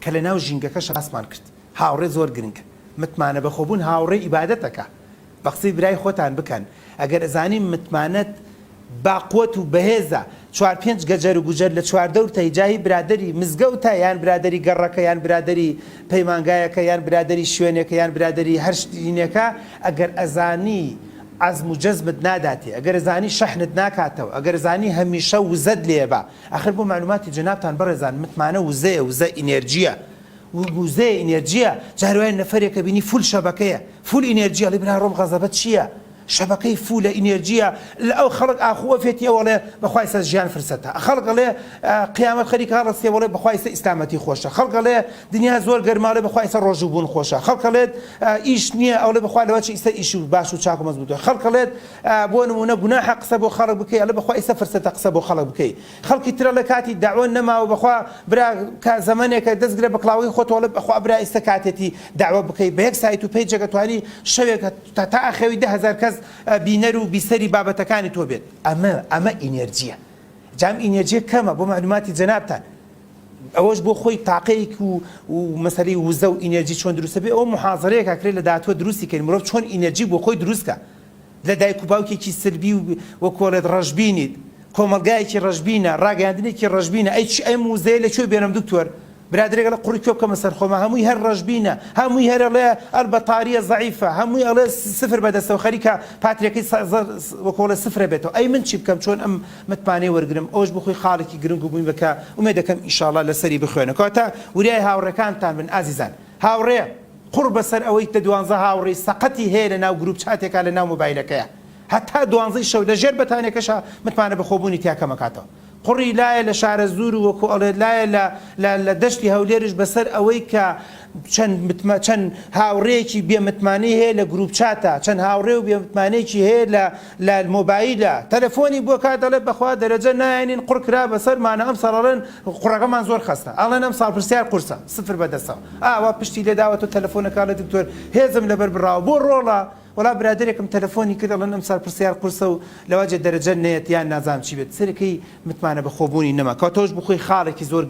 کە لە ناو ژینگەکەش باسمان کرد هاوڕێ زۆر گرنگە متمانە بەخۆبوون هاوڕێ ئیبادەتەکە بە قسەی برای خۆتان بکەن ئەگەر ئەزانین متمانەت باقوت و بەهێزە 4-5 گەجەر و گوجەر لە چواردەور تەیجاهی برادری مزگەوتە یان برادری گەڕەکە یان برادری پەیمانگایەکە یان برادری شوێنێکە یان برادری هەر شتینێکە ئەگەر ئەزانی عزم و جەزمت ناداتێ ئەگەر زانی شەحنت ناکاتەوە ئەگەر زانی هەمیشە وزەت لێبە ئەخر بۆ معلوماتی جەنابتان بەڕێزان متمانە وزەیە وزە ئینێرجیە وزەیە ئینێرجیە جاروای نەفرێکە بینی فول شەبەکەیە فول ئینێرجیە لێ برا ڕۆم غەزەبەت چییە شەبەکەی فولە ئینێرجیە لە ئەو خەڵک ئاخووە فێتیەوەڵێ بەخوای سە ژیان فرسەتە خەڵکەڵێ قیامەت خەریکە ڕستێوەڵێ بەخوای سە ئیسلامەتی خۆشە خەڵکەڵێ دنیا زۆر گەرماڵێ بەخوای سە ڕۆژ و بوون خۆشە خەڵکەڵێت ئیش نییە ئەوڵێ بەخوای لەوە چی ئیسە ئیش و باش و چاک و مەزبوطە خەڵکەڵێت بۆ نمونە گوناحە قسە بۆ خەڵک بکەی ئەڵێ بەخوای ئیسە فرسەتە قسە بۆ خەڵک بکەی خەڵکی ترە لە کاتی داوە نەماوە بەخوا برا زەمانێکە دەستگرە بە کڵاوی خۆتەوەڵێ بەخوا برا ئیسە کاتێتی داوە بکەی بە یەک سایت و پێیجەکە توانی شەوێک تا ئاخەوی 10,000 کەس بینەر و بیسەری بابەتەکانی تۆ بێت ئەمە ئینێرجیە جام ئینێرجیە کەمە بۆ معلوماتی جەنابتان ئەوەش بۆ خۆی تاقەیەک و مەسەلەی وزە و ئینێرجی چۆن دروستە بێ ئەوە محاضەرەیەکە کرێت لە داهاتوە دروستی کردن مرۆڤ چۆن ئینێرجی بۆ خۆی دروستکە لە دایک و باوکێکی سلبی و وەکوڵێت ڕەشبینیت کۆمەلگایەکی ڕەشبینە ڕاگەاندنێکی ڕەشبینە ئەی موزەیە لەکوێ بێنم دکتۆر برادرێک لە قوڕی کۆ بکەمە سەر خۆمە هەمووی هەر ڕەشبینە هەمووی هەرەڵێ ئەلبەتاریە زەعیفە هەمووی ئەڵێ سفر بەدەستەوە خەریکە پاترێکی وەکۆڵە سفرە بێتەوە ئەی من چی بکەم چۆن ئەم متمانەی وەرگرم ئەوش بخۆی خاڵێکی گرنگ و بووین بکە ومێ دەکەم ئینشاڵڵا لەسەری بخوێنە کاتە وریای هاوڕەکانتان بن ئازیزان هاوڕێ قوڕ بەسەر ئەوەی تە 12 هاوڕێی سەقەتی هەیە لە ناو گروپ چاتێکا لە ناو مۆبایلەکەیە هەتا 12 شەو لەژێر بەتانێکەشە متمانە بەخۆبوونی تیاکەمەکاتەوە قڕی لایە لە شارە زور و وەکو ئەڵێ لایە لە دەشتی هەولێرش بەسەر ئەوەی کە چەند هاوڕێکی بێمتمانەی هەیە لە گروپ چاتە چەند هاوڕێ و بێمتمانەیەکی هەیە لە مۆبایلە تەلەفۆنی بۆ کات دەڵێ بەخوا دەرەجە نایەنین قوڕ کرا بەسەرمانە ئەم ساڵەڵێن قوڕەکەمان زۆر خستە ئەڵێن ئەم ساڵ پرسیار قورسە سفر بەدەستەوە ئاوا پشتی لێداوەتە تەلەفۆنەکە لە دکتۆر هێزم لەبەر بڕاوە بۆ ڕۆڵە وڵا برادێکم تەلەفۆنی کرد ئەڵێن ئەم ساڵ پرسیار قورسە و لەواجێ دەرەجە نێت یان نازام چی بێت سەرەکەی متمانە بەخۆبوونی نەما کاتۆش بخۆی خاڵێکی زۆر